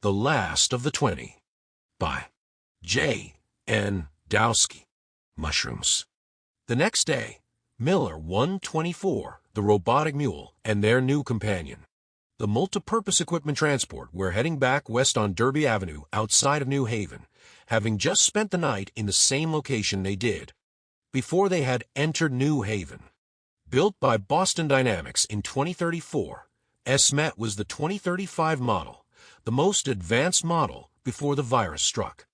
The Last of the 20 by Wdowski. Mushrooms. The next day, Miller 124, the robotic mule, and their new companion, the multipurpose equipment transport, were heading back west on Derby Avenue outside of New Haven, having just spent the night in the same location they did before they had entered New Haven. Built by Boston Dynamics in 2034, SMET was the 2035 model, the most advanced model before the virus struck.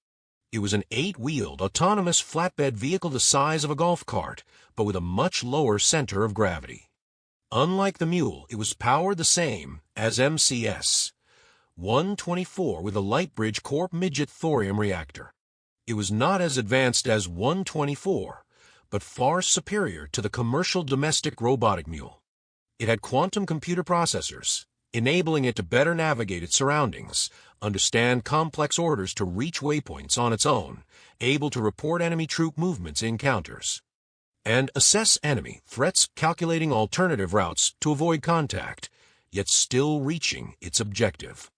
It was an 8-wheeled, autonomous flatbed vehicle the size of a golf cart, but with a much lower center of gravity. Unlike the mule, it was powered the same as MCS 124 with a Lightbridge Corp midget thorium reactor. It was not as advanced as 124, but far superior to the commercial domestic robotic mule. It had quantum computer processors, enabling it to better navigate its surroundings, understand complex orders to reach waypoints on its own, able to report enemy troop movements in encounters, and assess enemy threats, calculating alternative routes to avoid contact, yet still reaching its objective.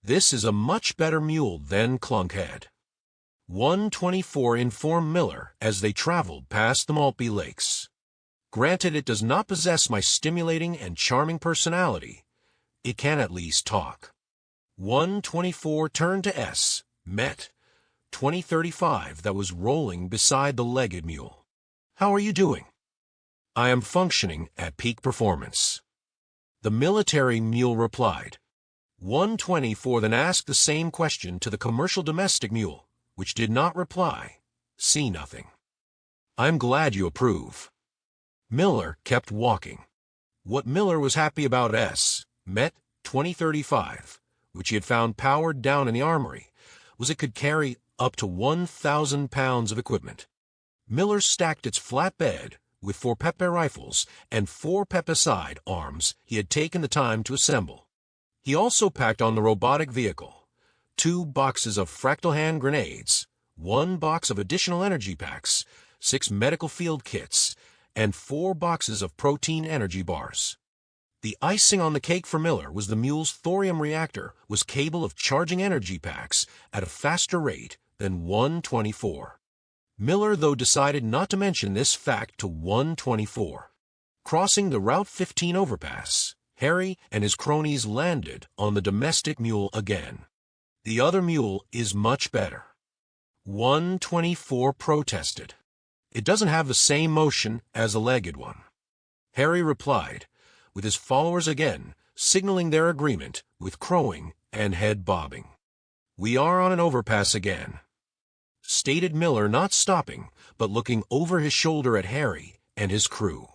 This is a much better mule than Clunkhead. 124 informed Miller as they traveled past the Maltby Lakes. Granted, it does not possess my stimulating and charming personality, it can at least talk. 124 turned to SMET 2035 that was rolling beside the legged mule. "How are you doing?" "I am functioning at peak performance," the military mule replied. 124 then asked the same question to the commercial domestic mule, which did not reply. See nothing. "I'm glad you approve." Miller kept walking. What Miller was happy about SMET 2035, which he had found powered down in the armory, was it could carry up to 1,000 pounds of equipment. Miller stacked its flat bed with 4 Pepe rifles and 4 Pepe side arms he had taken the time to assemble. He also packed on the robotic vehicle 2 boxes of fractal hand grenades, 1 box of additional energy packs, 6 medical field kits, and 4 boxes of protein energy bars. The icing on the cake for Miller was the mule's thorium reactor was capable of charging energy packs at a faster rate than 124. Miller, though, decided not to mention this fact to 124. Crossing the Route 15 overpass, Harry and his cronies landed on the domestic mule again. "The other mule is much better," 124 protested. "It doesn't have the same motion as a legged one," Harry replied, with his followers again signaling their agreement with crowing and head bobbing. "We are on an overpass again," stated Miller, not stopping, but looking over his shoulder at Harry and his crew.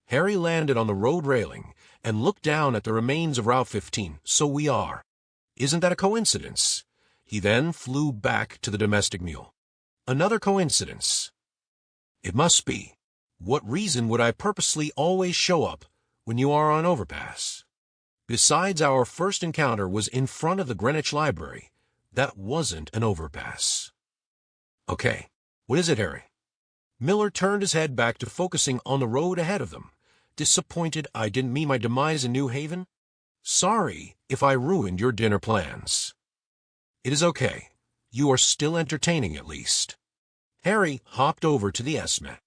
Harry landed on the road railing and looked down at the remains of Route 15. "So we are. Isn't that a coincidence?" He then flew back to the domestic mule. "Another coincidence?" "It must be. What reason would I purposely always show up when you are on overpass? Besides, our first encounter was in front of the Greenwich Library. That wasn't an overpass." "Okay, what is it, Harry?" Miller turned his head back to focusing on the road ahead of them. "Disappointed I didn't meet my demise in New Haven? Sorry if I ruined your dinner plans." "It is okay. You are still entertaining at least." Harry hopped over to the SMET.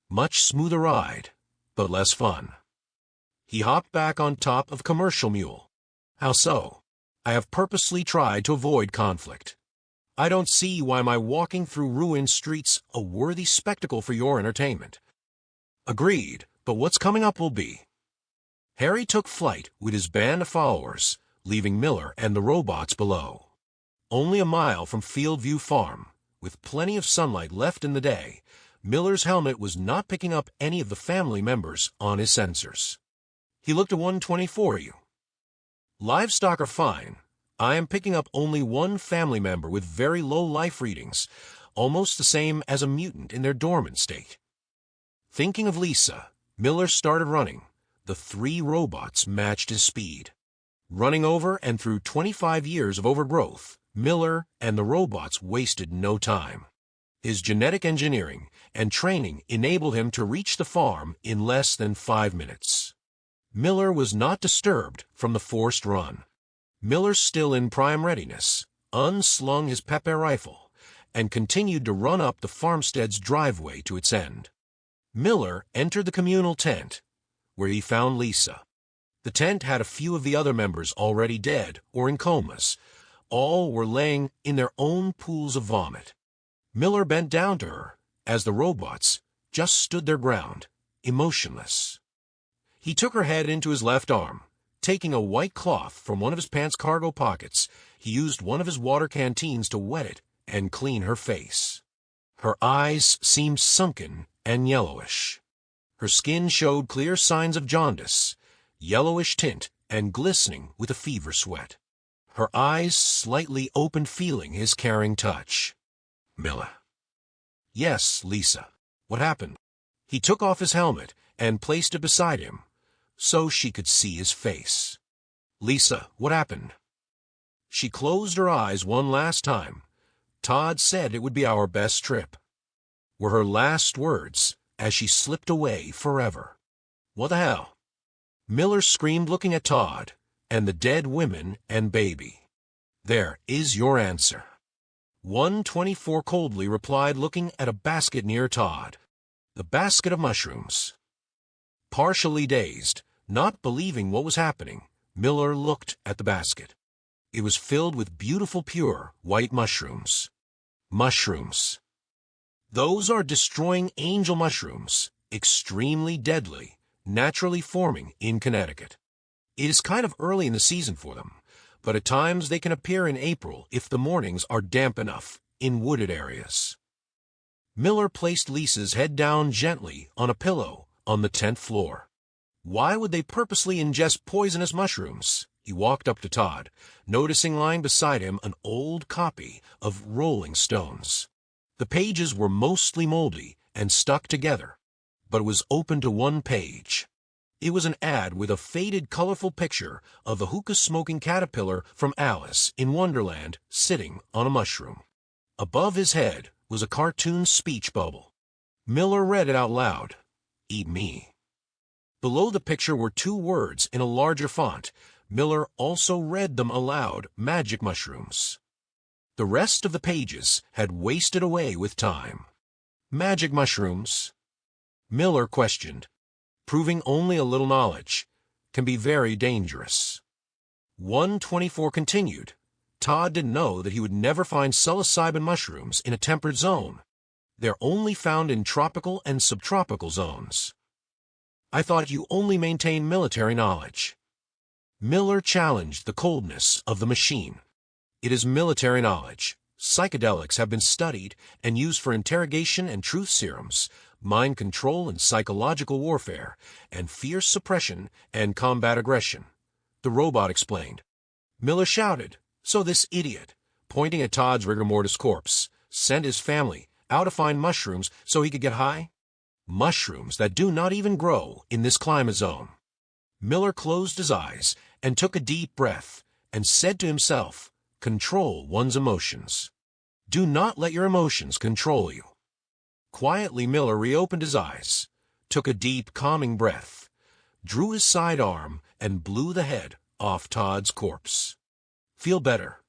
Much smoother ride, but less fun. He hopped back on top of commercial mule. "How so?" "I have purposely tried to avoid conflict. I don't see why my walking through ruined streets a worthy spectacle for your entertainment." "Agreed, but what's coming up will be." Harry took flight with his band of followers, leaving Miller and the robots below. Only a mile from Fieldview Farm, with plenty of sunlight left in the day, Miller's helmet was not picking up any of the family members on his sensors. He looked at 124 you. "Livestock are fine. I am picking up only 1 family member with very low life readings, almost the same as a mutant in their dormant state." Thinking of Lisa, Miller started running. The 3 robots matched his speed. Running over and through 25 years of overgrowth, Miller and the robots wasted no time. His genetic engineering and training enabled him to reach the farm in less than 5 minutes. Miller was not disturbed from the forced run. Miller, still in prime readiness, unslung his Pepe rifle and continued to run up the farmstead's driveway to its end. Miller entered the communal tent, where he found Lisa. The tent had a few of the other members already dead or in comas. All were laying in their own pools of vomit. Miller bent down to her as the robots just stood their ground, emotionless. He took her head into his left arm. Taking a white cloth from one of his pants' cargo pockets, he used one of his water canteens to wet it and clean her face. Her eyes seemed sunken and yellowish. Her skin showed clear signs of jaundice, yellowish tint and glistening with a fever sweat. Her eyes slightly opened, feeling his caring touch. Miller. Yes, Lisa. What happened? He took off his helmet and placed it beside him, so she could see his face. Lisa, what happened? She closed her eyes one last time. Todd said it would be our best trip, were her last words as she slipped away forever. What the hell? Miller screamed, looking at Todd and the dead women and baby. There is your answer. 124 coldly replied, looking at a basket near Todd. The basket of mushrooms. Partially dazed, not believing what was happening, Miller looked at the basket. It was filled with beautiful, pure, white mushrooms. Mushrooms. Those are destroying angel mushrooms, extremely deadly, naturally forming in Connecticut. It is kind of early in the season for them, but at times they can appear in April if the mornings are damp enough in wooded areas. Miller placed Lisa's head down gently on a pillow on the tent floor. Why would they purposely ingest poisonous mushrooms? He walked up to Todd, noticing lying beside him an old copy of Rolling Stones. The pages were mostly moldy and stuck together, but it was open to one page. It was an ad with a faded, colorful picture of the hookah-smoking caterpillar from Alice in Wonderland sitting on a mushroom. Above his head was a cartoon speech bubble. Miller read it out loud. Eat me. Below the picture were 2 words in a larger font. Miller also read them aloud, magic mushrooms. The rest of the pages had wasted away with time. Magic mushrooms? Miller questioned, proving only a little knowledge can be very dangerous. 124 continued. Todd didn't know that he would never find psilocybin mushrooms in a temperate zone. They're only found in tropical and subtropical zones. I thought you only maintain military knowledge. Miller challenged the coldness of the machine. It is military knowledge. Psychedelics have been studied and used for interrogation and truth serums, mind control and psychological warfare, and fierce suppression and combat aggression. The robot explained. Miller shouted, so this idiot, pointing at Todd's rigor mortis corpse, sent his family out to find mushrooms so he could get high? Mushrooms that do not even grow in this climate zone. Miller closed his eyes and took a deep breath and said to himself, control one's emotions. Do not let your emotions control you. Quietly, Miller reopened his eyes, took a deep, calming breath, drew his side arm, and blew the head off Todd's corpse. Feel better?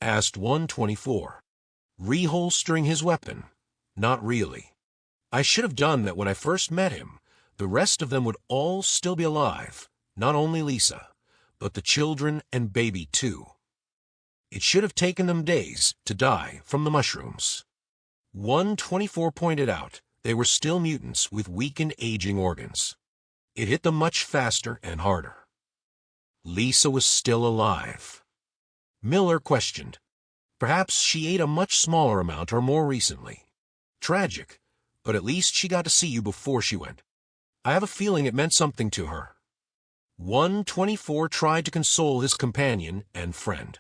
Asked 124. Reholstering his weapon. Not really. I should have done that when I first met him. The rest of them would all still be alive, not only Lisa, but the children and baby too. It should have taken them days to die from the mushrooms. 124 pointed out they were still mutants with weakened, aging organs. It hit them much faster and harder. Lisa was still alive. Miller questioned. Perhaps she ate a much smaller amount or more recently. Tragic, but at least she got to see you before she went. I have a feeling it meant something to her. 124 tried to console his companion and friend.